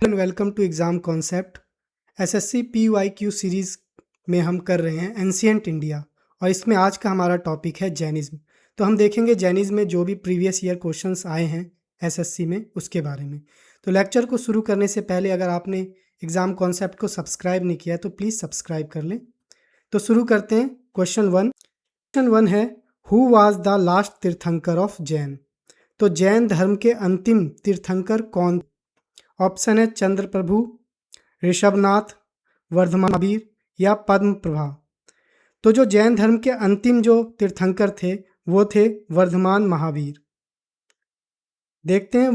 And welcome to exam concept. SSC PYQ series में हम कर रहे हैं एंशिएंट इंडिया और इसमें आज का हमारा टॉपिक है जैनिज़्म। तो हम देखेंगे जैनिज़्म में जो भी प्रीवियस ईयर क्वेश्चंस आए हैं एसएससी में उसके बारे में। तो लेक्चर को शुरू करने से पहले अगर आपने एग्ज़ाम कॉन्सेप्ट को सब्सक्राइब नहीं किया तो प्लीज़ सब्सक्राइब कर लें। तो शुरू करते हैं। क्वेश्चन 1 है, हु वाज द लास्ट तीर्थंकर ऑफ जैन। तो जैन धर्म के अंतिम तीर्थंकर कौन? ऑप्शन है चंद्र प्रभु, ऋषभनाथ, वर्धमान महावीर या पद्म प्रभा। तो जो जैन धर्म के अंतिम जो तीर्थंकर थे वो थे वर्धमान महावीर। देखते हैं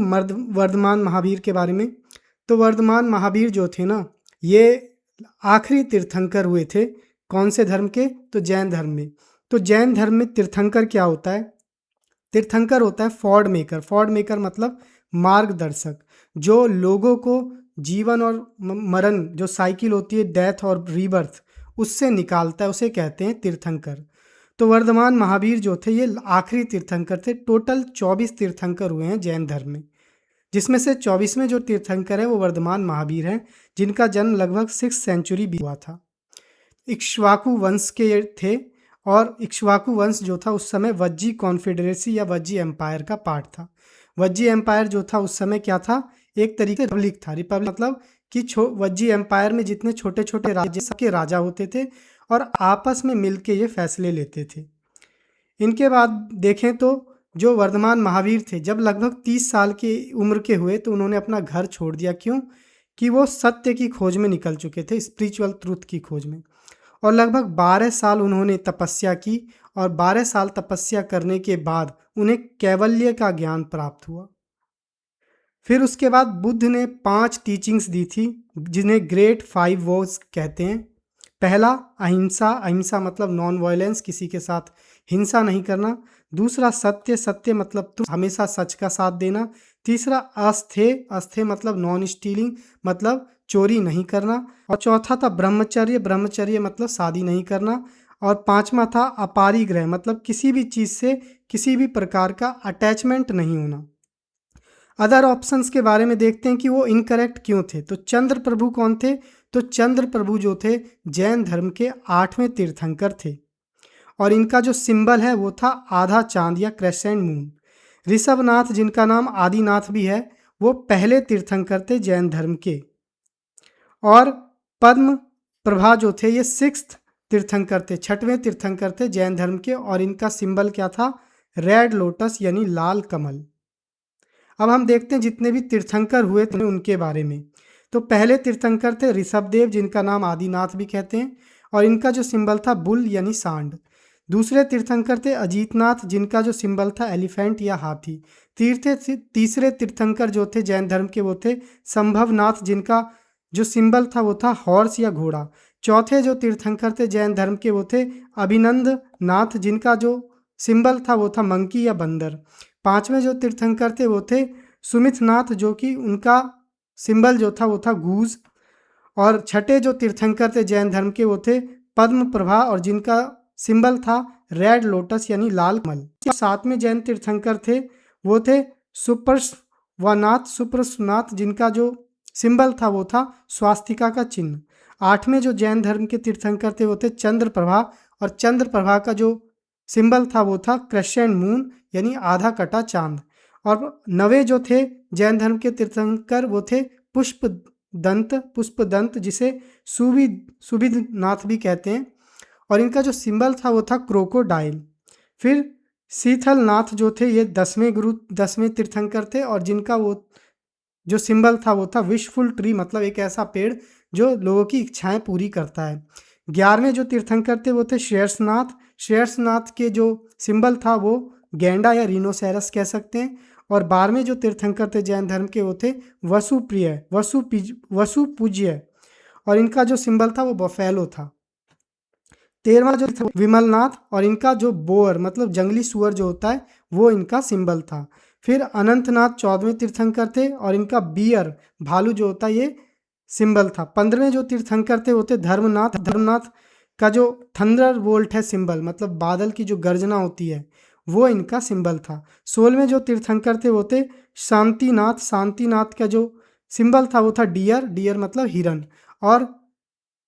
वर्धमान महावीर के बारे में। तो वर्धमान महावीर जो थे ना, ये आखिरी तीर्थंकर हुए थे। कौन से धर्म के? तो जैन धर्म में। तो जैन धर्म में तीर्थंकर क्या होता है? तीर्थंकर होता है फॉर्ड मेकर। फॉर्ड मेकर मतलब मार्गदर्शक, जो लोगों को जीवन और मरण, जो साइकिल होती है डेथ और रीबर्थ, उससे निकालता है, उसे कहते हैं तीर्थंकर। तो वर्धमान महावीर जो थे ये आखिरी तीर्थंकर थे। टोटल 24 तीर्थंकर हुए हैं जैन धर्म में, जिसमें से 24वें जो तीर्थंकर है वो वर्धमान महावीर हैं, जिनका जन्म लगभग 6th सेंचुरी भी हुआ था। इक्ष्वाकु वंश के थे और इक्ष्वाकु वंश जो था उस समय वज्जी कॉन्फेडरेसी या वज्जी एम्पायर का पार्ट था। वज्जी एम्पायर जो था उस समय क्या था? एक तरीके रिपब्लिक था। रिपब्लिक मतलब कि वज्जी एम्पायर में जितने छोटे छोटे राज्य सबके राजा होते थे और आपस में मिलके ये फैसले लेते थे। इनके बाद देखें तो जो वर्धमान महावीर थे, जब लगभग 30 साल की उम्र के हुए तो उन्होंने अपना घर छोड़ दिया। क्यों? कि वो सत्य की खोज में निकल चुके थे, स्पिरिचुअल ट्रूथ की खोज में। और लगभग 12 साल उन्होंने तपस्या की और 12 साल तपस्या करने के बाद उन्हें कैवल्य का ज्ञान प्राप्त हुआ। फिर उसके बाद बुद्ध ने 5 टीचिंग्स दी थी, जिन्हें ग्रेट 5 वॉज कहते हैं। पहला अहिंसा। अहिंसा मतलब नॉन वायलेंस, किसी के साथ हिंसा नहीं करना। दूसरा सत्य। सत्य मतलब हमेशा सच का साथ देना। तीसरा अस्तेय। अस्तेय मतलब नॉन स्टीलिंग, मतलब चोरी नहीं करना। और चौथा था ब्रह्मचर्य। ब्रह्मचर्य मतलब शादी नहीं करना। और पांचवा था अपारिग्रह, मतलब किसी भी चीज़ से किसी भी प्रकार का अटैचमेंट नहीं होना। अदर ऑप्शंस के बारे में देखते हैं कि वो इनकरेक्ट क्यों थे। तो चंद्र प्रभु कौन थे? तो चंद्र प्रभु जो थे जैन धर्म के 8वें तीर्थंकर थे और इनका जो सिंबल है वो था आधा चांद या क्रेसेंट मून। ऋषभनाथ, जिनका नाम आदिनाथ भी है, वो पहले तीर्थंकर थे जैन धर्म के। और पद्म प्रभा जो थे ये 6th तीर्थंकर थे, 6वें तीर्थंकर थे जैन धर्म के और इनका सिंबल क्या था? रेड लोटस यानी लाल कमल। अब हम देखते हैं जितने भी तीर्थंकर हुए थे उनके बारे में। तो पहले तीर्थंकर थे ऋषभदेव, जिनका नाम आदिनाथ भी कहते हैं और इनका जो सिंबल था बुल यानी सांड। दूसरे तीर्थंकर थे अजीतनाथ, जिनका जो सिंबल था एलिफेंट या हाथी। तीसरे तीर्थंकर जो थे जैन धर्म के वो थे संभवनाथ, जिनका जो सिंबल था वो था हॉर्स या घोड़ा। चौथे जो तीर्थंकर थे जैन धर्म के वो थे अभिनंद नाथ, जिनका जो सिंबल था वो था मंकी या बंदर। पांचवें जो तीर्थंकर थे वो थे सुमितनाथ, जो कि उनका सिंबल जो था वो था गूज। और छठे जो तीर्थंकर थे जैन धर्म के वो थे पद्म प्रभा और जिनका सिंबल था रेड लोटस यानी लाल कमल। सातवें जैन तीर्थंकर थे वो थे सुप्रस्वनाथ, जिनका जो सिंबल था वो था स्वास्तिका का चिन्ह। आठवें जो जैन धर्म के तीर्थंकर थे वो थे चंद्र प्रभा और चंद्र प्रभा का जो सिंबल था वो था क्रेसेंट मून यानी आधा कटा चांद। और नवे जो थे जैन धर्म के तीर्थंकर वो थे पुष्पदंत, जिसे सुभिदनाथ भी कहते हैं और इनका जो सिंबल था वो था क्रोकोडाइल। फिर शीतलनाथ जो थे ये 10वें तीर्थंकर थे और जिनका वो जो सिंबल था वो था विशफुल ट्री, मतलब एक ऐसा पेड़ जो लोगों की इच्छाएं पूरी करता है। 11वें जो तीर्थंकर थे वो थे शेषनाथ। शेषनाथ के जो सिंबल था वो गैंडा या रिनोसेरस कह सकते हैं। और 12वें जो तीर्थंकर थे जैन धर्म के वो थे वसुपूज्य और इनका जो सिंबल था वो बफेलो था। 13वां जो था विमलनाथ और इनका जो बोअर मतलब जंगली सुअर जो होता है वो इनका सिंबल था। फिर अनंतनाथ 14वें तीर्थंकर थे और इनका बियर भालू जो होता है ये सिंबल था। 15वें जो तीर्थंकर थे वो थे धर्मनाथ। धर्मनाथ का जो थंडर बोल्ट है सिंबल, मतलब बादल की जो गर्जना होती है, वो इनका सिंबल था। 16वें जो तीर्थंकर थे वो थे शांतिनाथ। शांतिनाथ का जो सिंबल था वो था डियर, डियर मतलब हिरन। और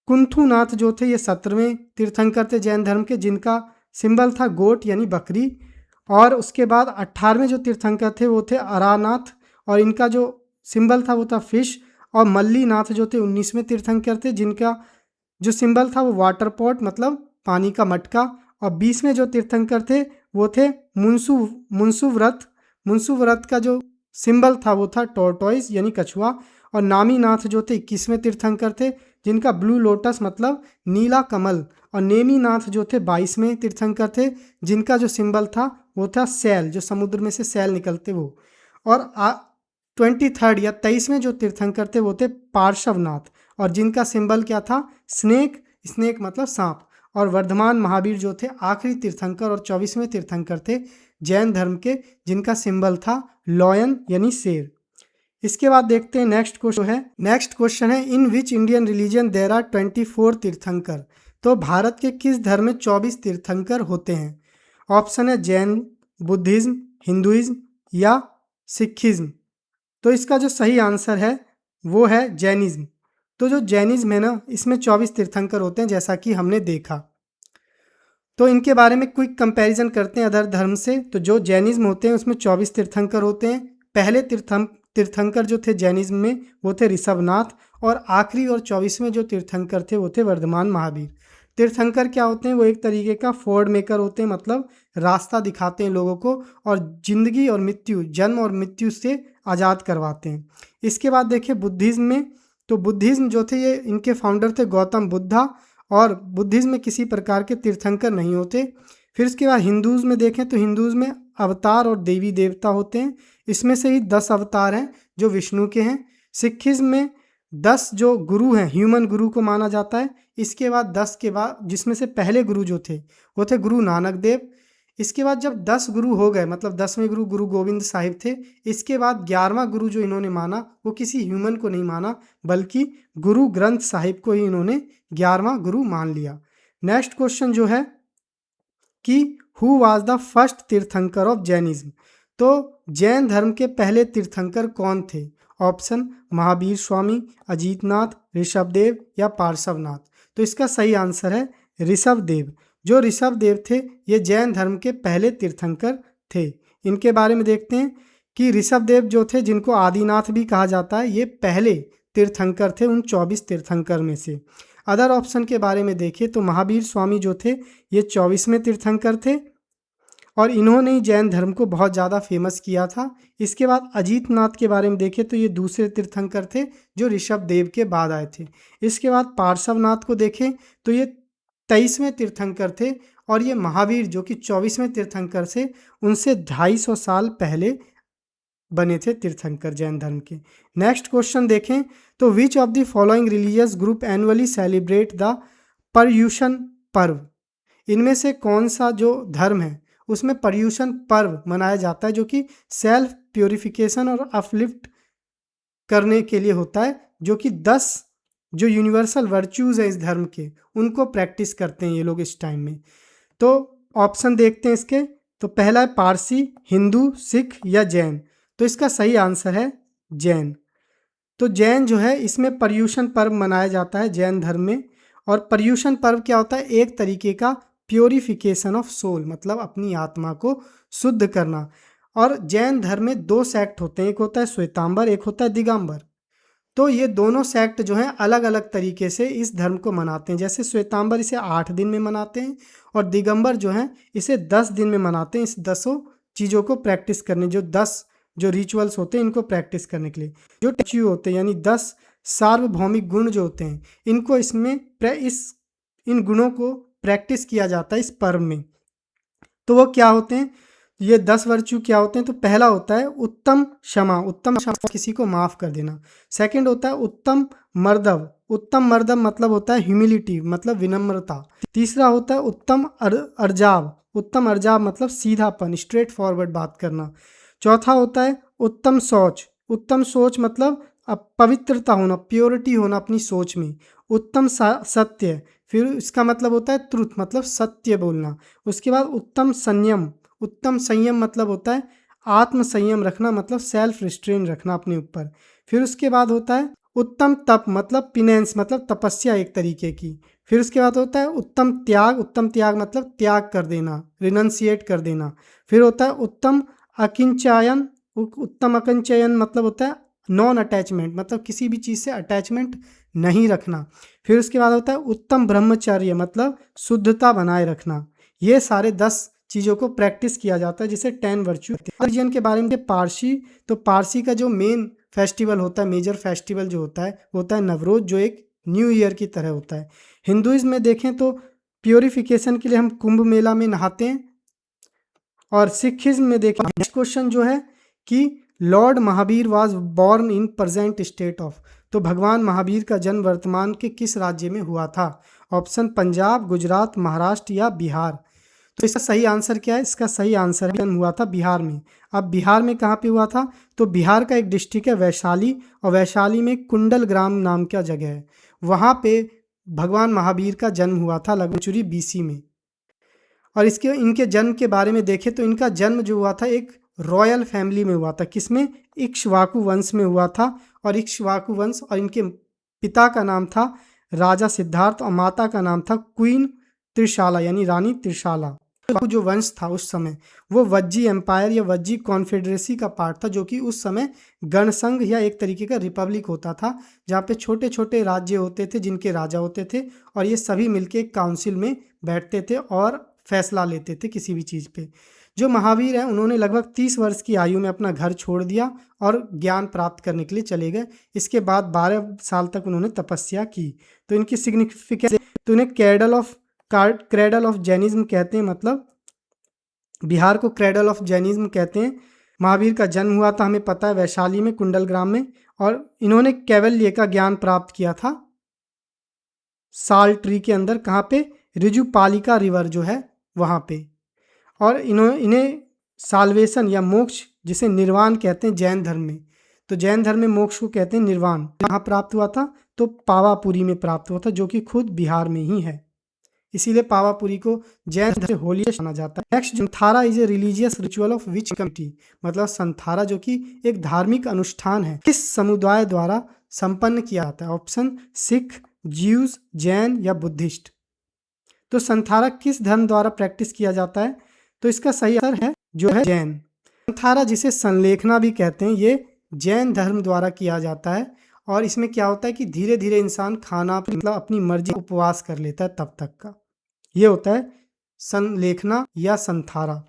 कुंथुनाथ जो थे ये 17वें तीर्थंकर थे जैन धर्म के, जिनका सिंबल था गोट यानी बकरी। और उसके बाद 18वें जो तीर्थंकर थे वो थे अरानाथ, और इनका जो सिंबल था वो था फिश। और मल्लीनाथ जो थे 19वें तीर्थंकर थे, जिनका जो सिंबल था वो वाटर पॉट मतलब पानी का मटका। और 20वें जो तीर्थंकर थे वो थे मुंसु मुंसु व्रत। मुंसु व्रत का जो सिंबल था वो था टॉर्टॉइस यानी कछुआ। और नामीनाथ जो थे 21वें तीर्थंकर थे, जिनका ब्लू लोटस मतलब नीला कमल। और नेमीनाथ जो थे 22वें तीर्थंकर थे, जिनका जो सिंबल था वो था सैल, जो समुद्र में से सैल निकलते वो। और 23rd या 23वें जो तीर्थंकर थे वो थे पार्श्वनाथ, और जिनका सिंबल क्या था स्नेक, स्नेक मतलब सांप। और वर्धमान महावीर जो थे आखिरी तीर्थंकर और 24वें तीर्थंकर थे जैन धर्म के, जिनका सिंबल था लॉयन यानी शेर। इसके बाद देखते हैं नेक्स्ट क्वेश्चन है in which Indian religion there are 24 tirthankar. तो भारत के किस धर्म में 24 तीर्थंकर होते हैं? ऑप्शन है जैन, बुद्धिज्म, हिंदुइज्म या सिखिज्म। तो इसका जो सही आंसर है वो है जैनिज्म। तो जो जैनिज्म है ना, इसमें 24 तीर्थंकर होते हैं जैसा कि हमने देखा। तो इनके बारे में क्विक कंपैरिजन करते हैं अदर धर्म से। तो जो जैनिज्म होते हैं उसमें 24 तीर्थंकर होते हैं। पहले तीर्थंकर जो थे जैनिज्म में वो थे ऋषभनाथ, और आखिरी और 24वें जो तीर्थंकर थे वो थे वर्धमान महावीर। तीर्थंकर क्या होते हैं? वो एक तरीके का फॉर्ड मेकर होते हैं, मतलब रास्ता दिखाते हैं लोगों को, और जिंदगी और मृत्यु, जन्म और मृत्यु से आज़ाद करवाते हैं। इसके बाद देखिए बुद्धिज्म में, तो बुद्धिज्म जो थे ये इनके फाउंडर थे गौतम बुद्धा, और बुद्धिज्म में किसी प्रकार के तीर्थंकर नहीं होते। फिर इसके बाद हिंदूज में देखें तो हिंदूज में अवतार और देवी देवता होते हैं, इसमें से ही 10 अवतार हैं जो विष्णु के हैं। सिखिज्म में 10 जो गुरु हैं, ह्यूमन गुरु को माना जाता है। इसके बाद 10 के बाद, जिसमें से पहले गुरु जो थे वो थे गुरु नानक देव। इसके बाद जब 10 गुरु हो गए, मतलब 10वें गुरु गुरु गोविंद साहिब थे। इसके बाद 11वां गुरु जो इन्होंने माना वो किसी ह्यूमन को नहीं माना, बल्कि गुरु ग्रंथ साहिब को ही इन्होंने 11वां गुरु मान लिया। नेक्स्ट क्वेश्चन जो है कि हु वाज द फर्स्ट तीर्थंकर ऑफ जैनिज्म। तो जैन धर्म के पहले तीर्थंकर कौन थे? ऑप्शन महावीर स्वामी, अजीतनाथ, ऋषभदेव या पार्श्वनाथ। तो इसका सही आंसर है ऋषभदेव। जो ऋषभदेव थे ये जैन धर्म के पहले तीर्थंकर थे। इनके बारे में देखते हैं कि ऋषभदेव जो थे, जिनको आदिनाथ भी कहा जाता है, ये पहले तीर्थंकर थे उन 24 तीर्थंकर में से। अदर ऑप्शन के बारे में देखें तो महावीर स्वामी जो थे ये 24वें तीर्थंकर थे, और इन्होंने ही जैन धर्म को बहुत ज़्यादा फेमस किया था। इसके बाद अजीतनाथ के बारे में देखें तो ये दूसरे तीर्थंकर थे जो ऋषभदेव के बाद आए थे। इसके बाद पार्श्वनाथ को देखें तो ये 23वें तीर्थंकर थे, और ये महावीर जो कि 24वें तीर्थंकर से उनसे 250 साल पहले बने थे तीर्थंकर जैन धर्म के। नेक्स्ट क्वेश्चन देखें तो which of the following religious group annually celebrate the Paryushan पर्व। इनमें से कौन सा जो धर्म है उसमें पर्यूषण पर्व मनाया जाता है, जो कि सेल्फ प्योरिफिकेशन और अपलिफ्ट करने के लिए होता है, जो कि 10 जो यूनिवर्सल वर्च्यूज है इस धर्म के उनको प्रैक्टिस करते हैं ये लोग इस टाइम में। तो ऑप्शन देखते हैं इसके। तो पहला है पारसी, हिंदू, सिख या जैन। तो इसका सही आंसर है जैन। तो जैन जो है इसमें पर्यूषण पर्व मनाया जाता है जैन धर्म में। और पर्यूषण पर्व क्या होता है? एक तरीके का प्योरिफिकेशन ऑफ सोल, मतलब अपनी आत्मा को शुद्ध करना। और जैन धर्म में 2 सेक्ट होते हैं, एक होता है श्वेतांबर, एक होता है दिगंबर। तो ये दोनों सेक्ट जो हैं अलग अलग तरीके से इस धर्म को मनाते हैं। जैसे श्वेतांबर इसे 8 दिन में मनाते हैं, और दिगंबर जो हैं इसे 10 दिन में मनाते हैं। इस 10 चीज़ों को प्रैक्टिस करने, जो 10 जो रिचुअल्स होते हैं इनको प्रैक्टिस करने के लिए, जो टचू होते हैं यानी 10 सार्वभौमिक गुण जो होते हैं, इनको इसमें इन गुणों को प्रैक्टिस किया जाता है इस पर्व में। तो वो क्या होते हैं? ये 10 वर्च्यू क्या होते हैं? तो पहला होता है उत्तम क्षमा, उत्तम क्षमा किसी को माफ़ कर देना। सेकंड होता है उत्तम मर्दव, उत्तम मर्दव मतलब होता है ह्यूमिलिटी, मतलब विनम्रता। तीसरा होता है उत्तम अर्जाव, उत्तम अर्जाव मतलब सीधापन, स्ट्रेट फॉरवर्ड बात करना। चौथा होता है उत्तम सोच, उत्तम सोच मतलब पवित्रता होना, प्योरिटी होना अपनी सोच में। उत्तम सत्य, फिर इसका मतलब होता है ट्रुथ, मतलब सत्य बोलना। उसके बाद उत्तम संयम, उत्तम संयम मतलब होता है आत्म संयम रखना, मतलब सेल्फ रिस्ट्रेन रखना अपने ऊपर। फिर उसके बाद होता है उत्तम तप, मतलब पिनेंस, मतलब तपस्या एक तरीके की। फिर उसके बाद होता है उत्तम त्याग, उत्तम त्याग मतलब त्याग कर देना, रिनंसिएट कर देना। फिर होता है उत्तम अकिंचयन, उत्तम अकिंचयन मतलब होता है नॉन अटैचमेंट, मतलब किसी भी चीज़ से अटैचमेंट नहीं रखना। फिर उसके बाद होता है उत्तम ब्रह्मचर्य, मतलब शुद्धता बनाए रखना। ये सारे 10 चीज़ों को प्रैक्टिस किया जाता है, जिसे 10 वर्च्यू। रिलीजन के बारे में पारसी, तो पारसी का जो मेन फेस्टिवल होता है, मेजर फेस्टिवल जो होता है वो होता है नवरोज, जो एक न्यू ईयर की तरह होता है। हिंदुइज्म में देखें तो प्योरिफिकेशन के लिए हम कुंभ मेला में नहाते हैं। और सिखिज्म में देखें, नेक्स्ट क्वेश्चन जो है कि Lord Mahavir was born in present state of, तो भगवान महावीर का जन्म वर्तमान के किस राज्य में हुआ था? ऑप्शन पंजाब, गुजरात, महाराष्ट्र या बिहार। तो इसका सही आंसर क्या है? इसका सही आंसर है हुआ था बिहार में। अब बिहार में कहाँ पे हुआ था? तो बिहार का एक डिस्ट्रिक्ट है वैशाली, और वैशाली में कुंडल ग्राम नाम का जगह है, वहाँ पे भगवान महावीर का जन्म हुआ था लगभग BC में। और इसके इनके जन्म के बारे में देखें तो इनका जन्म जो हुआ था एक रॉयल फैमिली में हुआ था। किसमें? इक्ष्वाकु वंश में हुआ था। और इक्ष्वाकु वंश, और इनके पिता का नाम था राजा सिद्धार्थ और माता का नाम था क्वीन त्रिशाला, यानी रानी त्रिशाला। जो वंश था उस समय वो वज्जी एम्पायर या वज्जी कॉन्फेडरेसी का पार्ट था, जो कि उस समय गणसंघ या एक तरीके का रिपब्लिक होता था, जहाँ पे छोटे छोटे राज्य होते थे जिनके राजा होते थे, और ये सभी मिलके एक काउंसिल में बैठते थे और फैसला लेते थे किसी भी चीज़ पे। जो महावीर हैं उन्होंने लगभग 30 वर्ष की आयु में अपना घर छोड़ दिया और ज्ञान प्राप्त करने के लिए चले गए। इसके बाद 12 साल तक उन्होंने तपस्या की। तो इनकी सिग्निफिकेंस, तो इन्हें क्रेडल ऑफ जैनिज्म कहते हैं, मतलब बिहार को क्रेडल ऑफ जैनिज्म कहते हैं। महावीर का जन्म हुआ था हमें पता है वैशाली में, कुंडल ग्राम में, और इन्होंने कैवल्य का ज्ञान प्राप्त किया था साल ट्री के अंदर। कहाँ पे? रिजुपालिका रिवर जो है वहाँ पे। और इन्हें साल्वेशन या मोक्ष, जिसे निर्वाण कहते हैं जैन धर्म में, तो जैन धर्म में मोक्ष को कहते हैं निर्वाण। कहाँ प्राप्त हुआ था? तो पावापुरी में प्राप्त हुआ था, जो कि खुद बिहार में ही है। इसीलिए पावापुरी को जैन धर्म से होलीस्ट माना जाता है। Next, संथारा is a religious ritual of which community, मतलब संथारा जो कि एक धार्मिक अनुष्ठान है, किस समुदाय द्वारा संपन्न किया जाता है? ऑप्शन सिख, ज्यूज, जैन या बुद्धिस्ट। तो संथारा किस धर्म द्वारा प्रैक्टिस किया जाता है? तो इसका सही आंसर है जो है जैन। संथारा, जिसे संलेखना भी कहते हैं, ये जैन धर्म द्वारा किया जाता है। और इसमें क्या होता है कि धीरे धीरे इंसान खाना मतलब अपनी मर्जी उपवास कर लेता है तब तक का, ये होता है संलेखना या संथारा।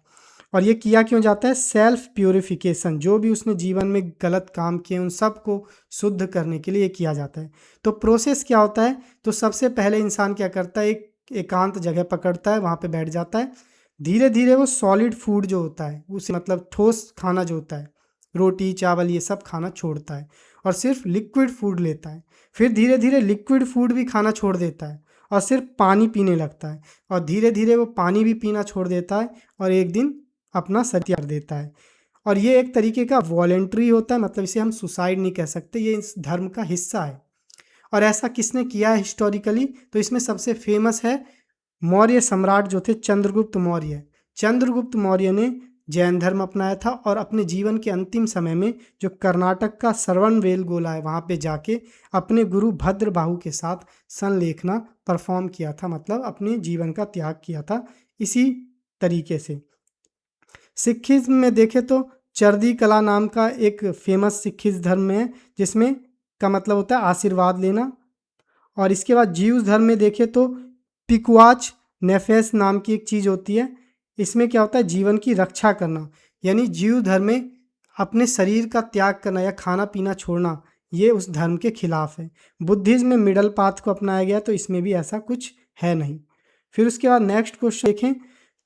और ये किया क्यों जाता है? सेल्फ प्योरिफिकेशन, जो भी उसने जीवन में गलत काम किए उन सब को शुद्ध करने के लिए ये किया जाता है। तो प्रोसेस क्या होता है? तो सबसे पहले इंसान क्या करता है, एक एकांत जगह पकड़ता है, वहाँ पे बैठ जाता है। धीरे धीरे वो सॉलिड फूड जो होता है उसे, मतलब ठोस खाना जो होता है, रोटी चावल ये सब खाना छोड़ता है और सिर्फ लिक्विड फूड लेता है। फिर धीरे धीरे लिक्विड फूड भी खाना छोड़ देता है और सिर्फ पानी पीने लगता है। और धीरे धीरे वो पानी भी पीना छोड़ देता है और एक दिन अपना सत्याग देता है। और ये एक तरीके का वॉलेंट्री होता है, मतलब इसे हम सुसाइड नहीं कह सकते, ये इस धर्म का हिस्सा है। और ऐसा किसने किया है हिस्टोरिकली? तो इसमें सबसे फेमस है मौर्य सम्राट जो थे चंद्रगुप्त मौर्य। चंद्रगुप्त मौर्य ने जैन धर्म अपनाया था और अपने जीवन के अंतिम समय में जो कर्नाटक का श्रवणबेलगोला है वहाँ पे जाके अपने गुरु भद्रबाहु के साथ संलेखना परफॉर्म किया था, मतलब अपने जीवन का त्याग किया था। इसी तरीके से सिखिज्म में देखें तो चर्दी कला नाम का एक फेमस सिखिज धर्म में है, जिसमें का मतलब होता है आशीर्वाद लेना। और इसके बाद जीव धर्म में देखें तो पिकुआच नेफेस नाम की एक चीज़ होती है। इसमें क्या होता है? जीवन की रक्षा करना, यानी जीव धर्म में अपने शरीर का त्याग करना या खाना पीना छोड़ना, ये उस धर्म के खिलाफ है। बुद्धिज्म में मिडल पाथ को अपनाया गया, तो इसमें भी ऐसा कुछ है नहीं। फिर उसके बाद नेक्स्ट क्वेश्चन देखें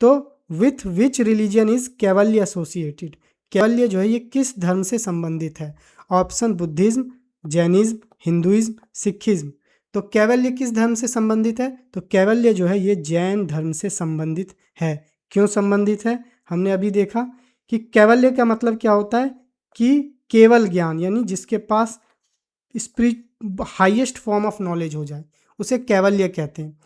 तो with which religion is Kaivalya associated, कैवल्य जो है ये किस धर्म से संबंधित है? Option Buddhism, Jainism, Hinduism, Sikhism. तो कैवल्य किस धर्म से संबंधित है? तो कैवल्य जो है ये जैन धर्म से संबंधित है। क्यों संबंधित है? हमने अभी देखा कि कैवल्य का मतलब क्या होता है कि केवल ज्ञान, यानी जिसके पास हाईएस्ट फॉर्म ऑफ नॉलेज हो जाए उसे कैवल्य कहते हैं।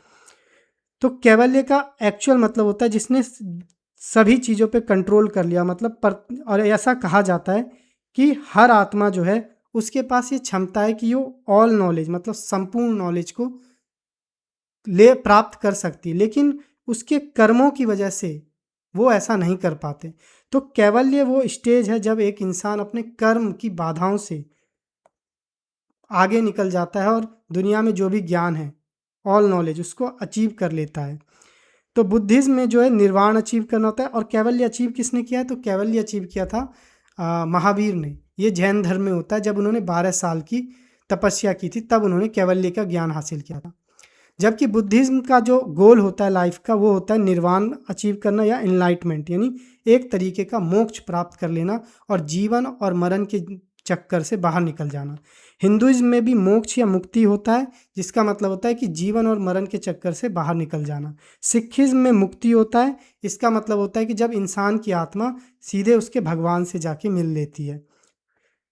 तो कैवल्य का एक्चुअल मतलब होता है जिसने सभी चीज़ों पे कंट्रोल कर लिया, मतलब और ऐसा कहा जाता है कि हर आत्मा जो है उसके पास ये क्षमता है कि वो ऑल नॉलेज मतलब संपूर्ण नॉलेज को ले प्राप्त कर सकती है, लेकिन उसके कर्मों की वजह से वो ऐसा नहीं कर पाते। तो कैवल्य वो स्टेज है जब एक इंसान अपने कर्म की बाधाओं से आगे निकल जाता है और दुनिया में जो भी ज्ञान है, ऑल नॉलेज, उसको अचीव कर लेता है। तो बुद्धिज्म में जो है निर्वाण अचीव करना होता है। और कैवल्य अचीव किसने किया है? तो कैवल्य अचीव किया था महावीर ने। ये जैन धर्म में होता है। जब उन्होंने 12 साल की तपस्या की थी तब उन्होंने कैवल्य का ज्ञान हासिल किया था। जबकि बुद्धिज्म का जो गोल होता है लाइफ का, वो होता है निर्वाण अचीव करना या इनलाइटमेंट, यानी एक तरीके का मोक्ष प्राप्त कर लेना और जीवन और मरण के चक्कर से बाहर निकल जाना। हिंदुइज्म में भी मोक्ष या मुक्ति होता है, जिसका मतलब होता है कि जीवन और मरण के चक्कर से बाहर निकल जाना। सिखिज्म में मुक्ति होता है, इसका मतलब होता है कि जब इंसान की आत्मा सीधे उसके भगवान से जाके मिल लेती है।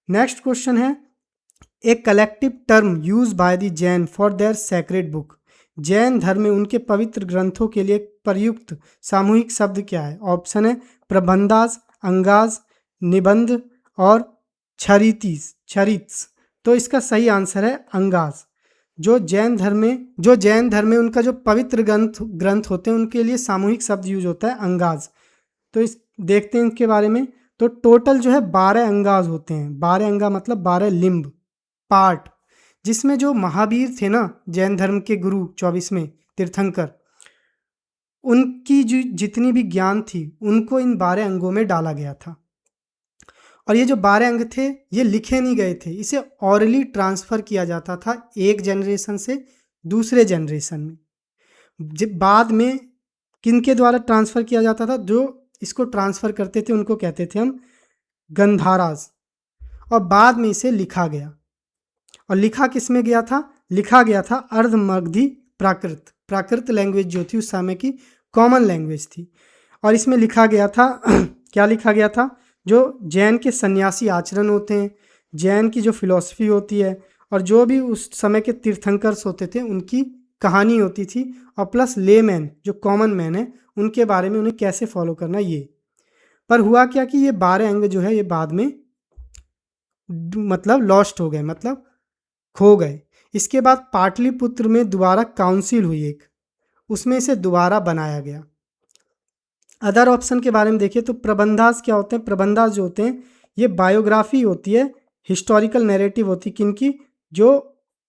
नेक्स्ट क्वेश्चन है, a collective term use by the Jain for their sacred book. Jain धर्म में उनके पवित्र ग्रंथों के लिए प्रयुक्त सामूहिक शब्द क्या है? ऑप्शन है प्रबंधास, अंगाज, निबंध और छरित्स। तो इसका सही आंसर है अंगाज। जो जैन धर्म में उनका जो पवित्र ग्रंथ होते हैं उनके लिए सामूहिक शब्द यूज होता है अंगाज। तो इस देखते हैं इनके बारे में। तो टोटल जो है 12 अंगाज होते हैं। 12 अंगा मतलब 12 लिम्ब, पार्ट, जिसमें जो महावीर थे ना जैन धर्म के गुरु 24वें तीर्थंकर, उनकी जो जितनी भी ज्ञान थी उनको इन 12 अंगों में डाला गया था। और ये जो 12 अंग थे ये लिखे नहीं गए थे, इसे ऑरली ट्रांसफर किया जाता था एक जनरेशन से दूसरे जनरेशन में। जब बाद में किनके द्वारा ट्रांसफर किया जाता था? जो इसको ट्रांसफर करते थे उनको कहते थे हम गंधाराज। और बाद में इसे लिखा गया। और लिखा किस में गया था? लिखा गया था अर्धमगधी प्राकृत लैंग्वेज जो थी उस समय की कॉमन लैंग्वेज थी। और इसमें लिखा गया था क्या लिखा गया था? जो जैन के सन्यासी आचरण होते हैं, जैन की जो फिलॉसफी होती है, और जो भी उस समय के तीर्थंकर्स होते थे उनकी कहानी होती थी, और प्लस लेमैन जो कॉमन मैन है उनके बारे में उन्हें कैसे फॉलो करना ये। पर हुआ क्या कि ये 12 अंग जो है ये बाद में मतलब लॉस्ट हो गए, मतलब खो गए। इसके बाद पाटलिपुत्र में दोबारा काउंसिल हुई एक, उसमें इसे दोबारा बनाया गया। अदर ऑप्शन के बारे में देखिए तो प्रबंधास क्या होते हैं? प्रबंधास जो होते हैं ये बायोग्राफी होती है, हिस्टोरिकल नैरेटिव होती है किनकी? जो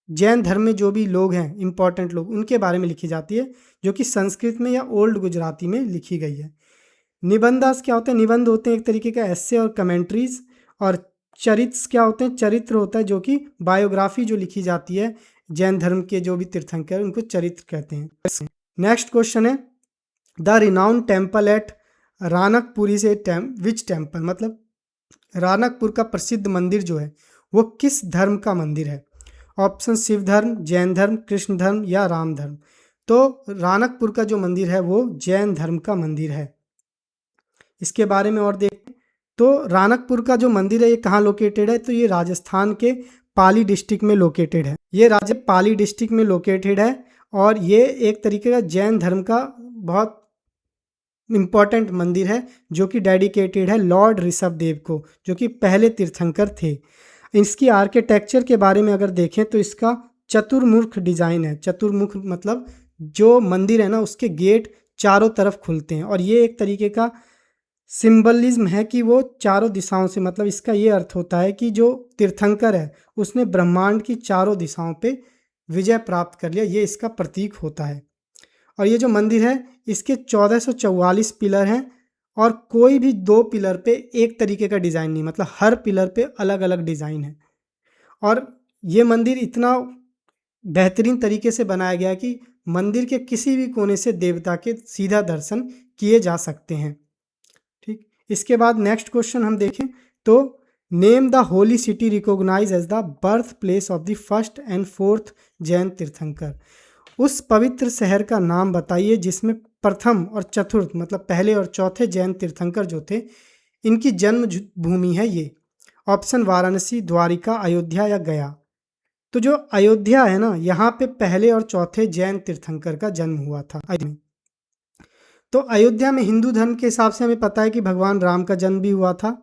जैन धर्म में जो भी लोग हैं इंपॉर्टेंट लोग उनके बारे में लिखी जाती है, जो कि संस्कृत में या ओल्ड गुजराती में लिखी गई है। निबंधास क्या होते हैं? निबंध होते हैं एक तरीके का एस्से और कमेंट्रीज। और चरित्र क्या होते हैं? चरित्र होता है जो कि बायोग्राफी जो लिखी जाती है जैन धर्म के जो भी तीर्थंकर उनको चरित्र कहते हैं। नेक्स्ट क्वेश्चन है, द रिनाउंड टेम्पल एट रानकपुरी से विच टेम्पल, मतलब रानकपुर का प्रसिद्ध मंदिर जो है वो किस धर्म का मंदिर है? ऑप्शन शिव धर्म, जैन धर्म, कृष्ण धर्म या राम धर्म। तो रानकपुर का जो मंदिर है वो जैन धर्म का मंदिर है। इसके बारे में और देखें तो रानकपुर का जो मंदिर है ये कहाँ लोकेटेड है? तो ये राजस्थान के पाली डिस्ट्रिक्ट में लोकेटेड है। ये राज्य पाली डिस्ट्रिक्ट में लोकेटेड है और ये एक तरीके का जैन धर्म का बहुत इम्पॉर्टेंट मंदिर है जो कि डेडिकेटेड है लॉर्ड ऋषभदेव को, जो कि पहले तीर्थंकर थे। इसकी आर्किटेक्चर के बारे में अगर देखें तो इसका चतुर्मुख डिज़ाइन है। चतुर्मुख मतलब जो मंदिर है ना उसके गेट चारों तरफ खुलते हैं, और ये एक तरीके का सिंबलिज्म है कि वो चारों दिशाओं से, मतलब इसका ये अर्थ होता है कि जो तीर्थंकर है उसने ब्रह्मांड की चारों दिशाओं पे विजय प्राप्त कर लिया, ये इसका प्रतीक होता है। और ये जो मंदिर है इसके 1444 पिलर हैं और कोई भी 2 पिलर पे एक तरीके का डिज़ाइन नहीं, मतलब हर पिलर पे अलग अलग डिज़ाइन है। और ये मंदिर इतना बेहतरीन तरीके से बनाया गया है कि मंदिर के किसी भी कोने से देवता के सीधा दर्शन किए जा सकते हैं। ठीक, इसके बाद नेक्स्ट क्वेश्चन हम देखें तो name the holy city recognise as the birth place of the first and fourth Jain tirthankar. उस पवित्र शहर का नाम बताइए जिसमें प्रथम और चतुर्थ मतलब पहले और चौथे जैन तीर्थंकर जो थे इनकी जन्म भूमि है ये। ऑप्शन वाराणसी, द्वारिका, अयोध्या या गया। तो जो अयोध्या है ना यहाँ पे पहले और चौथे जैन तीर्थंकर का जन्म हुआ था। तो अयोध्या में हिंदू धर्म के हिसाब से हमें पता है कि भगवान राम का जन्म भी हुआ था,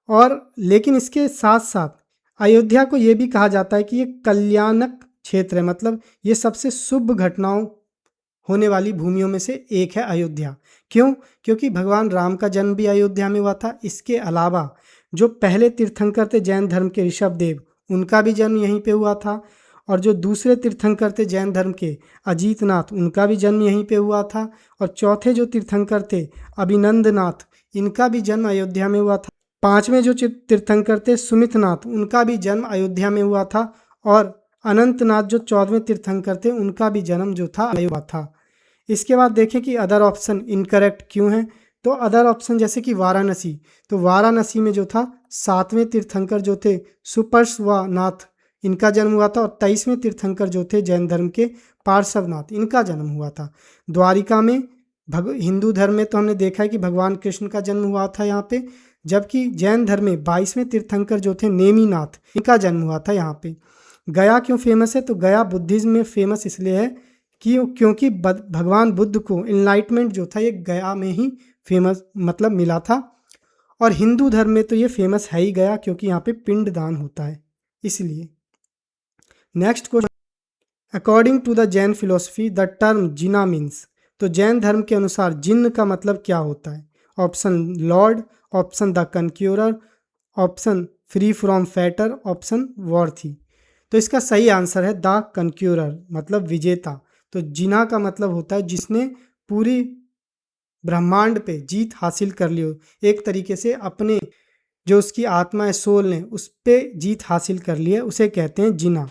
और लेकिन इसके साथ साथ अयोध्या को ये भी कहा जाता है कि ये कल्याणक क्षेत्र है, मतलब ये सबसे शुभ घटनाओं होने वाली भूमियों में से एक है अयोध्या। क्यों? क्योंकि भगवान राम का जन्म भी अयोध्या में हुआ था। इसके अलावा जो पहले तीर्थंकर थे जैन धर्म के ऋषभ देव, उनका भी जन्म यहीं पे हुआ था। और जो दूसरे तीर्थंकर थे जैन धर्म के अजीतनाथ, उनका भी जन्म यहीं पे हुआ था। और चौथे जो तीर्थंकर थे अभिनंदनाथ, इनका भी जन्म अयोध्या में हुआ था। पांचवें जो तीर्थंकर थे सुमितनाथ, उनका भी जन्म अयोध्या में हुआ था। और अनंतनाथ जो 14वें तीर्थंकर थे, उनका भी जन्म जो था अयोध्या था। इसके बाद देखें कि अदर ऑप्शन इनकरेक्ट क्यों हैं। तो अदर ऑप्शन जैसे कि वाराणसी, तो वाराणसी में जो था 7वें तीर्थंकर जो थे सुपर्श्वनाथ, इनका जन्म हुआ था। और 23वें तीर्थंकर जो थे जैन धर्म के पार्श्वनाथ, इनका जन्म हुआ था। द्वारिका में हिंदू धर्म में तो हमने देखा है कि भगवान कृष्ण का जन्म हुआ था यहाँ पे, जबकि जैन धर्म में 22वें तीर्थंकर जो थे नेमिनाथ, इनका जन्म हुआ था यहाँ पे। गया क्यों फेमस है? तो गया बुद्धिज्म में फेमस इसलिए है क्योंकि भगवान बुद्ध को इनलाइटमेंट जो था ये गया में ही फेमस मतलब मिला था। और हिंदू धर्म में तो ये फेमस है ही गया, क्योंकि यहाँ पे पिंड दान होता है इसलिए। Next question, according to the Jain philosophy the term jina means. तो जैन धर्म के अनुसार जिन्न का मतलब क्या होता है? Option lord, option the conqueror, option free from fetter, option worthy. तो इसका सही आंसर है द कनक्यूरर, मतलब विजेता। तो जिना का मतलब होता है जिसने पूरी ब्रह्मांड पे जीत हासिल कर ली हो, एक तरीके से अपने जो उसकी आत्मा है, सोल ने उस पे जीत हासिल कर ली है, उसे कहते हैं जिना।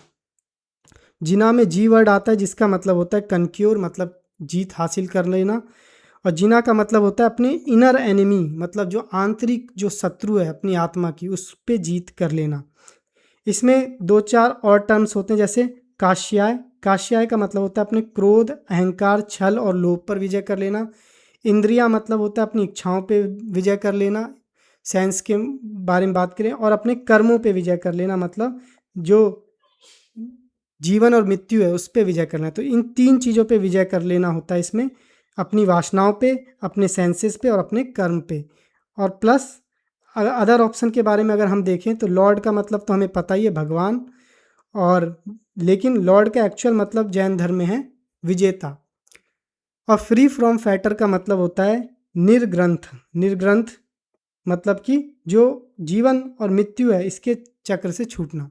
जिना में जी वर्ड आता है जिसका मतलब होता है कनक्योर, मतलब जीत हासिल कर लेना। और जिना का मतलब होता है अपने इनर एनिमी, मतलब जो आंतरिक जो शत्रु है अपनी आत्मा की, उस पे जीत कर लेना। इसमें 2-4 और टर्म्स होते हैं, जैसे काश्याय। काश्याय का मतलब होता है अपने क्रोध, अहंकार, छल और लोभ पर विजय कर लेना। इंद्रिया मतलब होता है अपनी इच्छाओं पे विजय कर लेना, सेंस के बारे में बात करें। और अपने कर्मों पे विजय कर लेना, मतलब जो जीवन और मृत्यु है उस पे विजय करना है। तो इन 3 चीज़ों पे विजय कर लेना होता है इसमें, अपनी वासनाओं पे, अपने सेंसेस पे और अपने कर्म पे। और प्लस अदर ऑप्शन के बारे में अगर हम देखें तो लॉर्ड का मतलब तो हमें पता ही है भगवान, और लेकिन लॉर्ड का एक्चुअल मतलब जैन धर्म में है विजेता। और फ्री फ्रॉम फैटर का मतलब होता है निर्ग्रंथ। निर्ग्रंथ मतलब कि जो जीवन और मृत्यु है इसके चक्र से छूटना।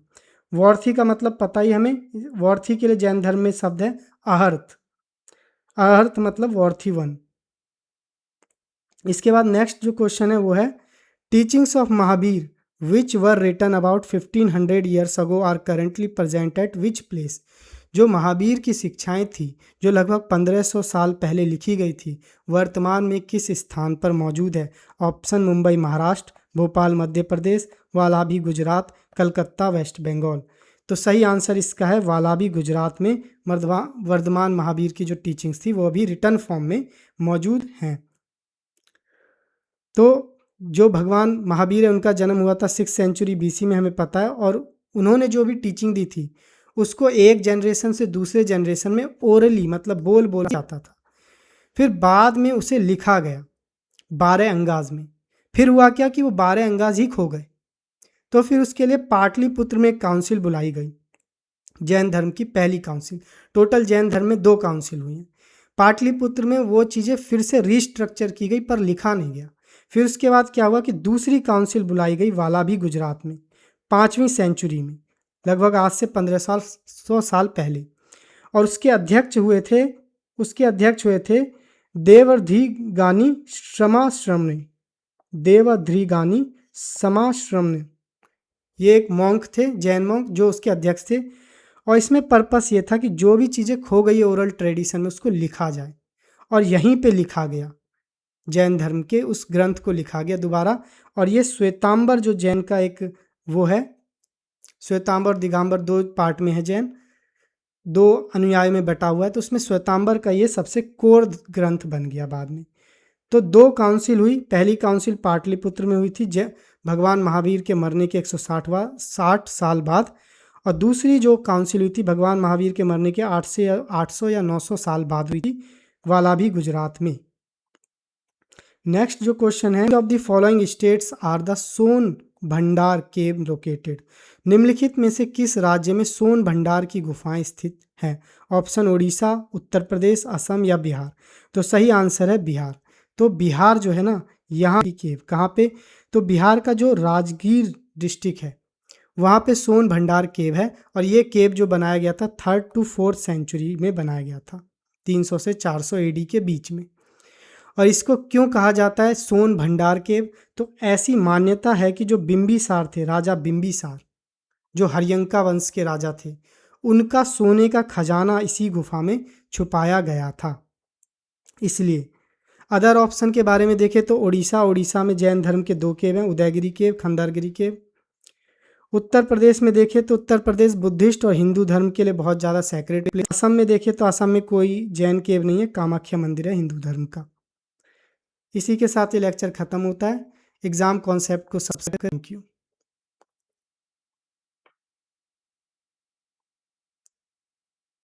वॉर्थी का मतलब पता ही हमें, वॉर्थी के लिए जैन धर्म में शब्द है आहर्त। आहर्त मतलब वॉर्थी वन। इसके बाद नेक्स्ट जो क्वेश्चन है वो है teachings of Mahavir which were written about 1500 years ago are currently present at which place. जो महावीर की शिक्षाएं थी जो लगभग 1500 साल पहले लिखी गई थी, वर्तमान में किस स्थान पर मौजूद है? Option Mumbai Maharashtra, Bhopal Madhya Pradesh, वालाभी Gujarat, Calcutta waste Bengal. तो सही आंसर इसका है वालाभी गुजरात में वर्धमान महावीर की जो टीचिंग्स थी वो अभी रिटर्न फॉर्म में मौजूद हैं। तो जो भगवान महावीर है उनका जन्म हुआ था 6 सेंचुरी BC में, हमें पता है। और उन्होंने जो भी टीचिंग दी थी उसको एक जनरेशन से दूसरे जनरेशन में ओरली मतलब बोल बोला जाता था। फिर बाद में उसे लिखा गया 12 अंगाज में। फिर हुआ क्या कि वो 12 अंगाज ही खो गए। तो फिर उसके लिए पाटलिपुत्र में एक काउंसिल बुलाई गई, जैन धर्म की पहली काउंसिल। टोटल जैन धर्म में 2 काउंसिल हुई हैं। पाटलिपुत्र में वो चीज़ें फिर से रिस्ट्रक्चर की गई पर लिखा नहीं गया। फिर उसके बाद क्या हुआ कि दूसरी काउंसिल बुलाई गई वालाभी गुजरात में 5वीं सेंचुरी में, लगभग आज से 1500 साल पहले। और उसके अध्यक्ष हुए थे देवर्धिगानी समाश्रमणे। देवर्धिगानी समाश्रमणे, ये एक मॉन्क थे, जैन मॉन्क, जो उसके अध्यक्ष थे। और इसमें पर्पस ये था कि जो भी चीज़ें खो गई है ओरल ट्रेडिशन में उसको लिखा जाए। और यहीं पे लिखा गया, जैन धर्म के उस ग्रंथ को लिखा गया दोबारा। और ये श्वेतांबर जो जैन का एक वो है, श्वेतांबर दिगंबर 2 पार्ट में है जैन, 2 अनुयाय में बटा हुआ है। तो उसमें श्वेतांबर का ये सबसे कोर ग्रंथ बन गया बाद में। तो 2 काउंसिल हुई। पहली काउंसिल पाटलिपुत्र में हुई थी भगवान महावीर के मरने के 160 साल बाद। और दूसरी जो काउंसिल हुई थी भगवान महावीर के मरने के 800 या 900 साल बाद हुई थी, वालाभी गुजरात में। नेक्स्ट जो क्वेश्चन है, of the following states are the Son Bhandar cave located. निम्नलिखित में से किस राज्य में सोन भंडार की गुफाएं स्थित हैं? ऑप्शन उड़ीसा, उत्तर प्रदेश, असम या बिहार। तो सही आंसर है बिहार। तो बिहार जो है ना, यहाँ की केव कहाँ पे? तो बिहार का जो राजगीर डिस्ट्रिक्ट है वहाँ पे सोन भंडार केव है, और ये केव जो बनाया गया था 3rd to 4th सेंचुरी में बनाया गया था, 300 से 400 एडी के बीच में। और इसको क्यों कहा जाता है सोन भंडार केव? तो ऐसी मान्यता है कि जो बिंबिसार थे, राजा बिंबिसार, जो हरियंका वंश के राजा थे, उनका सोने का खजाना इसी गुफा में छुपाया गया था, इसलिए। अदर ऑप्शन के बारे में देखें तो उड़ीसा में जैन धर्म के 2 केव हैं, उदयगिरी केव, खंडरगिरी केव। उत्तर प्रदेश में देखें तो उत्तर प्रदेश बुद्धिस्ट और हिंदू धर्म के लिए बहुत ज़्यादा सैक्रेड प्लेस। असम में देखें तो असम में कोई जैन केव नहीं है, कामाख्या मंदिर है हिंदू धर्म का। इसी के साथ ये लेक्चर खत्म होता है। एग्जाम कॉन्सेप्ट को सब्सक्राइब करें। Thank you.